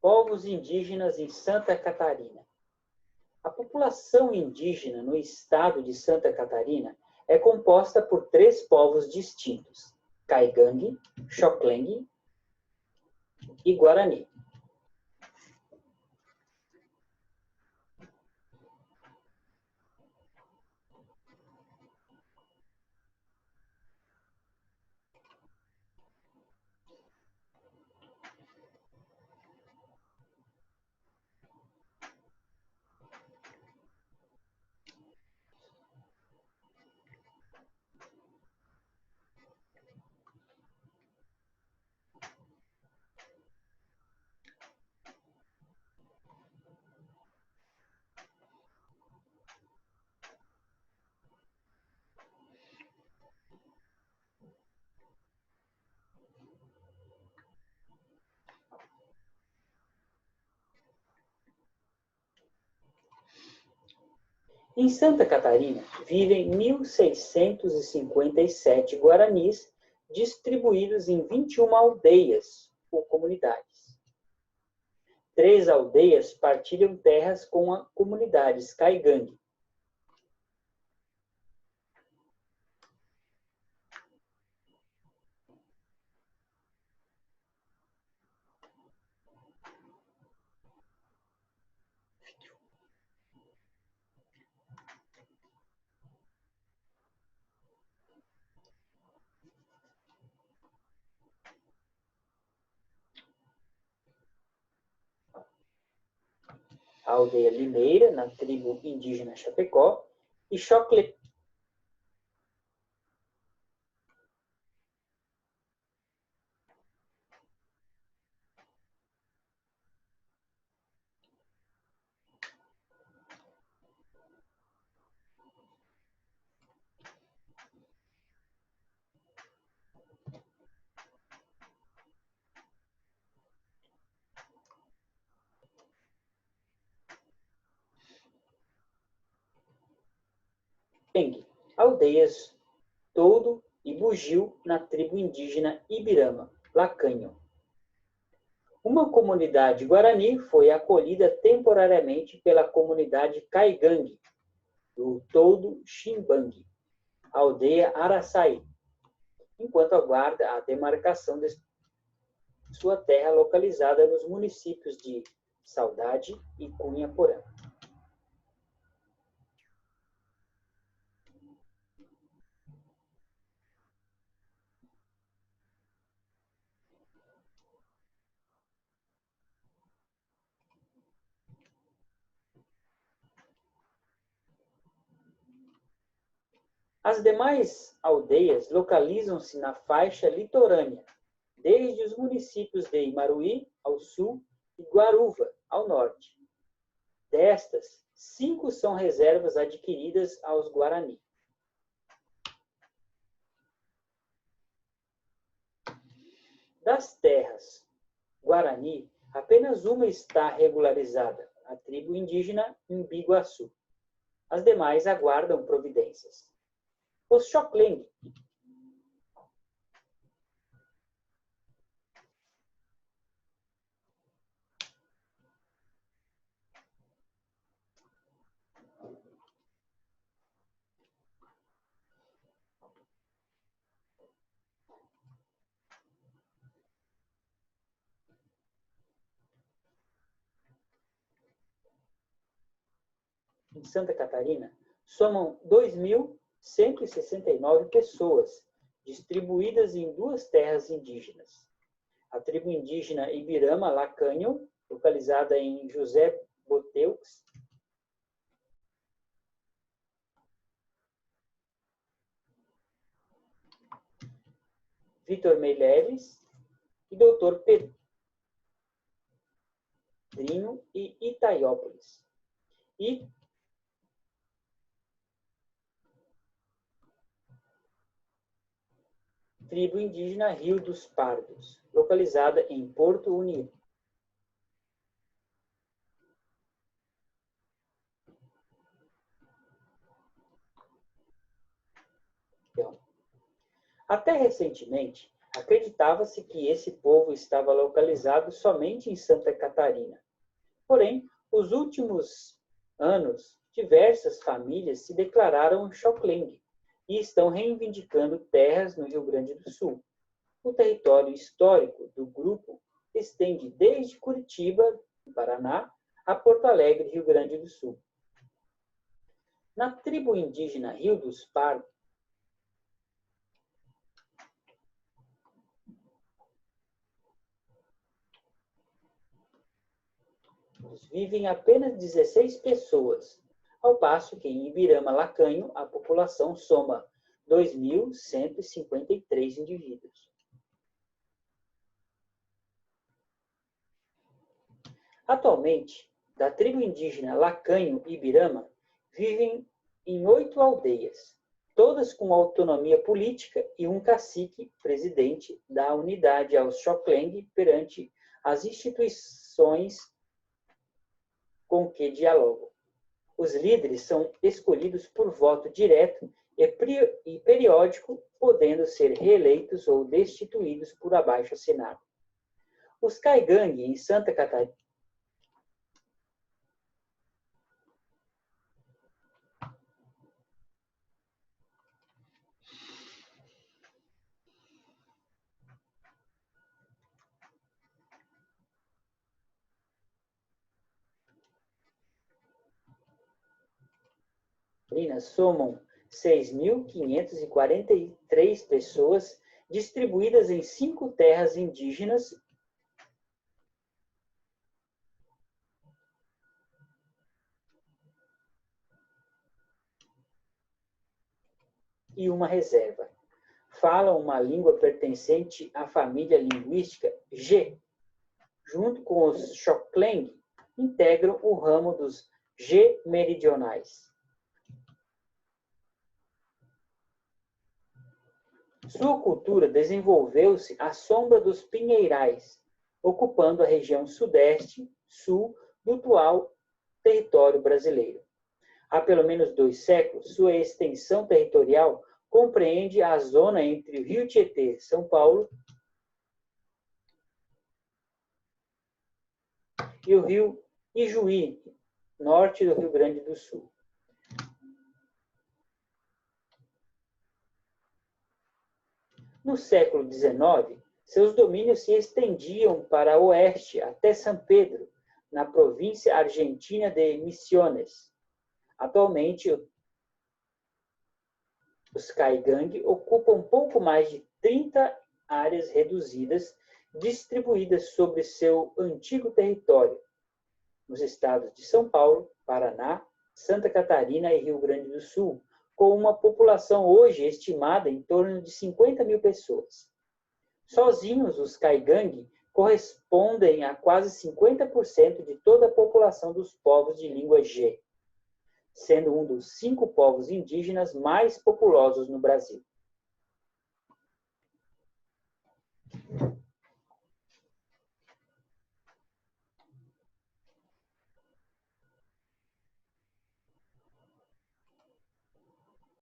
Povos indígenas em Santa Catarina. A população indígena no estado de Santa Catarina é composta por 3 povos distintos: Caigangue, Xoclengue e Guarani. Em Santa Catarina, vivem 1.657 guaranis, distribuídos em 21 aldeias ou comunidades. 3 aldeias partilham terras com as comunidades Caigangue. A aldeia Limeira, na tribo indígena Chapecó, e Xoclengue, aldeias Todo e Bugio, na tribo indígena Ibirama, Lacanho. Uma comunidade guarani foi acolhida temporariamente pela comunidade Caigangue, do Todo Ximbangue, aldeia Araçaí, enquanto aguarda a demarcação de sua terra localizada nos municípios de Saudade e Cunha Porã. As demais aldeias localizam-se na faixa litorânea, desde os municípios de Imaruí, ao sul, e Guaruva, ao norte. Destas, 5 são reservas adquiridas aos Guarani. Das terras Guarani, apenas uma está regularizada, a tribo indígena Imbiguaçu. As demais aguardam providências. Os Xoclengue. Em Santa Catarina, somam 2.169 pessoas, distribuídas em 2 terras indígenas. A tribo indígena Ibirama Lacanho, localizada em José Boteux, Vitor Meileves e Dr. Pedrinho e Itaiópolis. E tribo indígena Rio dos Pardos, localizada em Porto Unido. Até recentemente, Acreditava-se que esse povo estava localizado somente em Santa Catarina. Porém, nos últimos anos, diversas famílias se declararam Xoclengue e estão reivindicando terras no Rio Grande do Sul. O território histórico do grupo estende desde Curitiba, no Paraná, a Porto Alegre, Rio Grande do Sul. Na tribo indígena Rio dos Pardos, vivem apenas 16 pessoas, ao passo que em Ibirama-Lacanho a população soma 2.153 indivíduos. Atualmente, da tribo indígena Lacanho-Ibirama, vivem em 8 aldeias, todas com autonomia política e um cacique presidente da unidade aos Xoclengue perante as instituições com que dialogam. Os líderes são escolhidos por voto direto e periódico, podendo ser reeleitos ou destituídos por abaixo-assinado. Os Caigangue, em Santa Catarina, somam 6.543 pessoas distribuídas em 5 terras indígenas e uma reserva. Falam uma língua pertencente à família linguística G. Junto com os Xoclengue, integram o ramo dos G-meridionais. Sua cultura desenvolveu-se à sombra dos pinheirais, ocupando a região sudeste, sul do atual território brasileiro. Há pelo menos 2 séculos, sua extensão territorial compreende a zona entre o Rio Tietê, São Paulo, e o Rio Ijuí, norte do Rio Grande do Sul. No século XIX, seus domínios se estendiam para oeste até São Pedro, na província argentina de Misiones. Atualmente, os Caigangue ocupam pouco mais de 30 áreas reduzidas, distribuídas sobre seu antigo território, nos estados de São Paulo, Paraná, Santa Catarina e Rio Grande do Sul, com uma população hoje estimada em torno de 50 mil pessoas. Sozinhos, os Caigangue correspondem a quase 50% de toda a população dos povos de língua G, sendo um dos 5 povos indígenas mais populosos no Brasil.